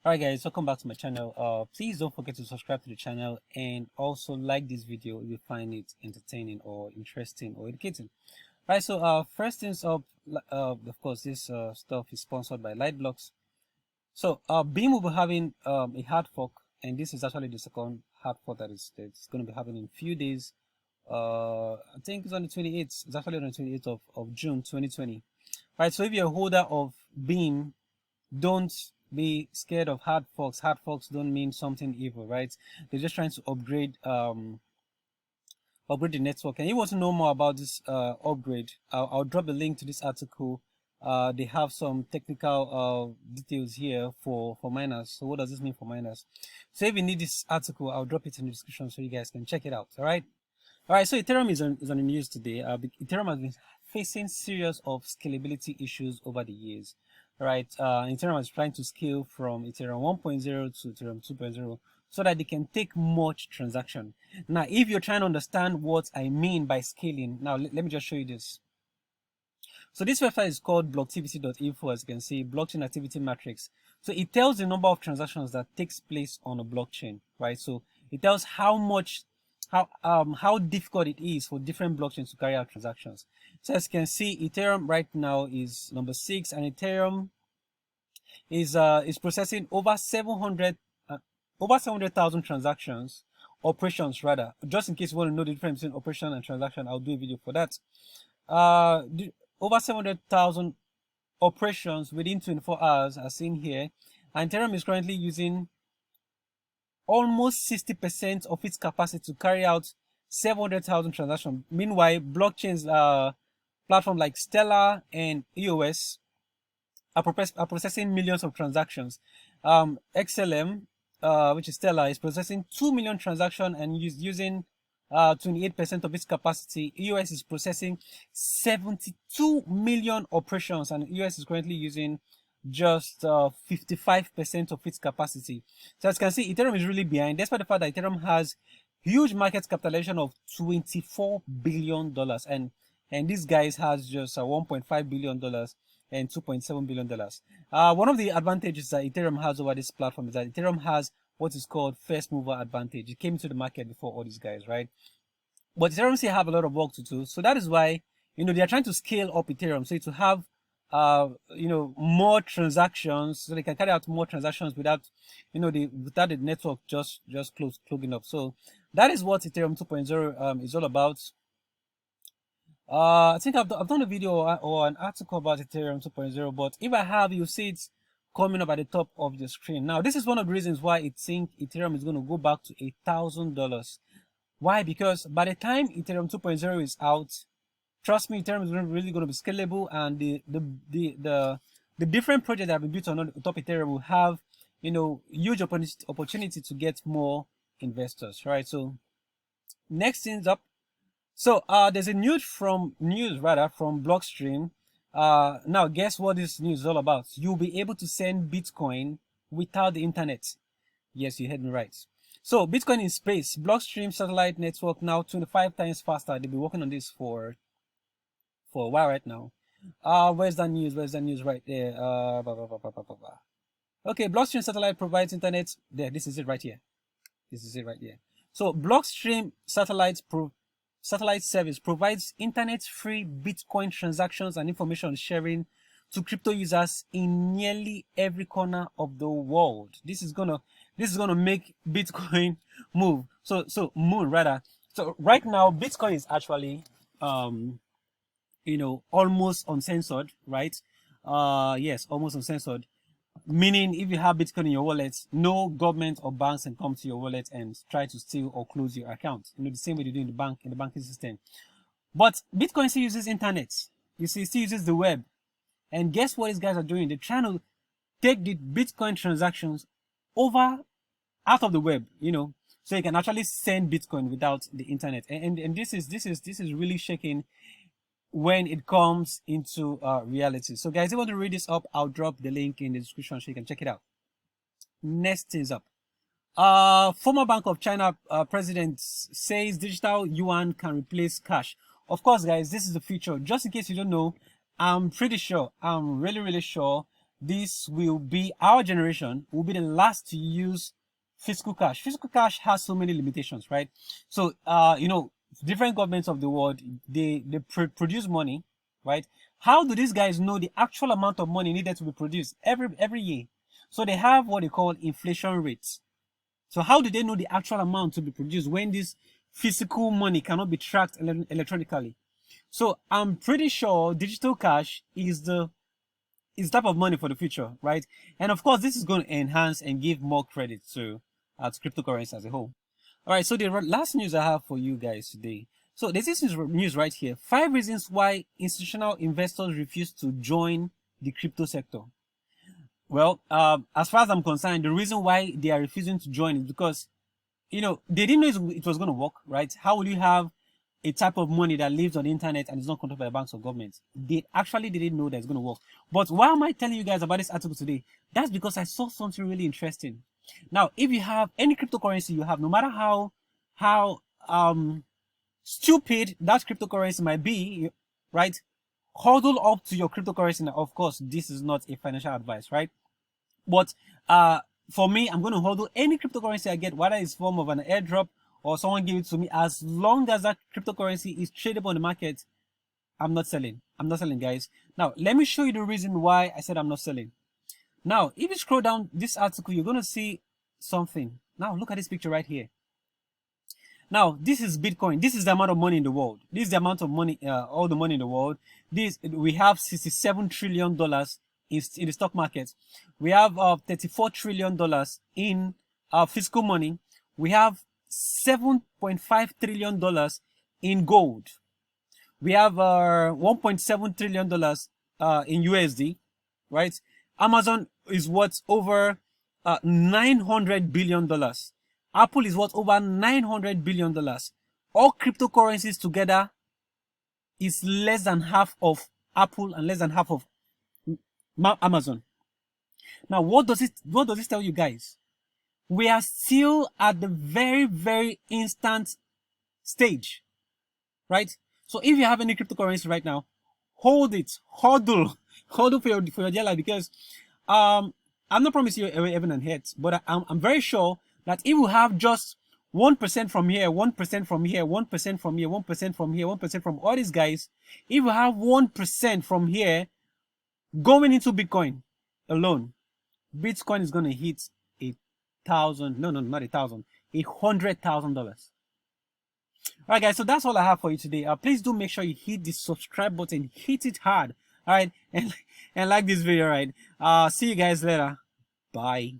Alright guys, welcome back to my channel. Please don't forget to subscribe to the channel and also like this video if you find it entertaining or interesting or educating. Alright, so first things up, of course this stuff is sponsored by Lightblocks. So Beam will be having a hard fork, and this is actually the second hard fork that's going to be having in a few days. I think it's on the 28th. It's actually on the 28th of June 2020. Right, so if you're a holder of Beam, don't be scared of hard forks. Hard forks don't mean something evil, right? They're just trying to upgrade the network. And you want to know more about this upgrade, I'll drop a link to this article. They have some technical details here for miners. So what does this mean for miners? So if you need this article, I'll drop it in the description so you guys can check it out. All right. So Ethereum is on the news today. Ethereum has been facing series of scalability issues over the years. Right, Ethereum is trying to scale from Ethereum 1.0 to Ethereum 2.0 so that they can take much transaction. Now, if you're trying to understand what I mean by scaling, now let me just show you this. So this website is called blocktivity.info, as you can see, blockchain activity matrix. So it tells the number of transactions that takes place on a blockchain, right? So it tells how difficult it is for different blockchains to carry out transactions. So as you can see, Ethereum right now is number 6, and Ethereum is processing over 700,000 transactions, operations rather. Just in case you want to know the difference between operation and transaction, I'll do a video for that. Over 700,000 operations within 24 hours are seen here, and Ethereum is currently using almost 60% of its capacity to carry out 700,000 transactions. Meanwhile, blockchains, platforms like Stellar and EOS are processing millions of transactions. XLM, which is Stellar, is processing 2 million transactions and using 28% of its capacity. EOS is processing 72 million operations, and EOS is currently using just 55% of its capacity. So as you can see, Ethereum is really behind, despite the fact that Ethereum has huge market capitalization of $24 billion, and these guys has just $1.5 billion and $2.7 billion. One of the advantages that Ethereum has over this platform is that Ethereum has what is called first mover advantage. It came into the market before all these guys, right? But Ethereum still have a lot of work to do. So that is why, they are trying to scale up Ethereum. So to have more transactions, so they can carry out more transactions without the network just clogging up. So that is what Ethereum 2.0 is all about. I think I've done a video or an article about Ethereum 2.0, but if I have, you see it coming up at the top of the screen. Now, this is one of the reasons why I think Ethereum is going to go back to $1,000. Why? Because by the time Ethereum 2.0 is out, trust me, Ethereum is really going to be scalable, and the different projects that have been built on top of Ethereum will have, huge opportunity to get more investors, right? So next things up. So there's a news from Blockstream. Now guess what this news is all about? You'll be able to send Bitcoin without the internet. Yes, you heard me right. So Bitcoin in space, Blockstream satellite network now 25 times faster. They've been working on this for a while right now. Where's that news? Right there? Okay, Blockstream satellite provides internet. There, this is it right here. So Blockstream satellite service provides internet-free Bitcoin transactions and information sharing to crypto users in nearly every corner of the world. This is gonna make Bitcoin move. So right now Bitcoin is actually almost uncensored, right? Yes, almost uncensored. Meaning, if you have Bitcoin in your wallet, no government or banks can come to your wallet and try to steal or close your account. The same way they do in the banking system. But Bitcoin still uses internet. You see, it still uses the web. And guess what these guys are doing? They're trying to take the Bitcoin transactions out of the web, so you can actually send Bitcoin without the internet. And this is really shaking when it comes into reality. So guys, if you want to read this up, I'll drop the link in the description so you can check it out. Next things up. Former Bank of China president says digital yuan can replace cash. Of course, guys, this is the future. Just in case you don't know, I'm pretty sure, I'm really sure this will be, our generation will be the last to use physical cash. Physical cash has so many limitations, right? So, you know, different governments of the world, they produce money, right? How do these guys know the actual amount of money needed to be produced every year? So they have what they call inflation rates. So how do they know the actual amount to be produced when this physical money cannot be tracked electronically? So I'm pretty sure digital cash is the type of money for the future, right? And of course, this is going to enhance and give more credit to cryptocurrency as a whole. All right, so the last news I have for you guys today. So there's this news right here. 5 reasons why institutional investors refuse to join the crypto sector. Well, as far as I'm concerned, the reason why they are refusing to join is because, you know, they didn't know it was going to work, right? How will you have a type of money that lives on the internet and is not controlled by banks or governments? They didn't know that it's going to work. But why am I telling you guys about this article today? That's because I saw something really interesting. Now, if you have any cryptocurrency you have, no matter how stupid that cryptocurrency might be, right? Huddle up to your cryptocurrency. Now, of course, this is not a financial advice, right? But for me, I'm going to hodl any cryptocurrency I get, whether it's form of an airdrop or someone give it to me, as long as that cryptocurrency is tradable on the market. I'm not selling. I'm not selling, guys. Now, let me show you the reason why I said I'm not selling. Now, if you scroll down this article, you're going to see something. Now, look at this picture right here. Now, this is Bitcoin. This is the amount of money in the world. This is the amount of money, all the money in the world. We have $67 trillion in the stock market. We have $34 trillion in physical money. We have $7.5 trillion in gold. We have $1.7 trillion in USD, right? Amazon is worth over $900 billion. Apple is worth over $900 billion. All cryptocurrencies together is less than half of Apple and less than half of Amazon. Now, what does it tell you guys? We are still at the very, very instant stage, right? So if you have any cryptocurrency right now, hold it, hodl for your dear life, because I'm not promising you heaven and earth, but I'm very sure that if you have just 1% from here, 1% from here, 1% from here, 1% from here, 1% from all these guys, if you have 1% from here going into Bitcoin alone, Bitcoin is going to hit $1,000, no, not $1,000, $100,000. All right, guys, so that's all I have for you today. Please do make sure you hit the subscribe button, hit it hard, all right, and like this video, all right. See you guys later. Bye.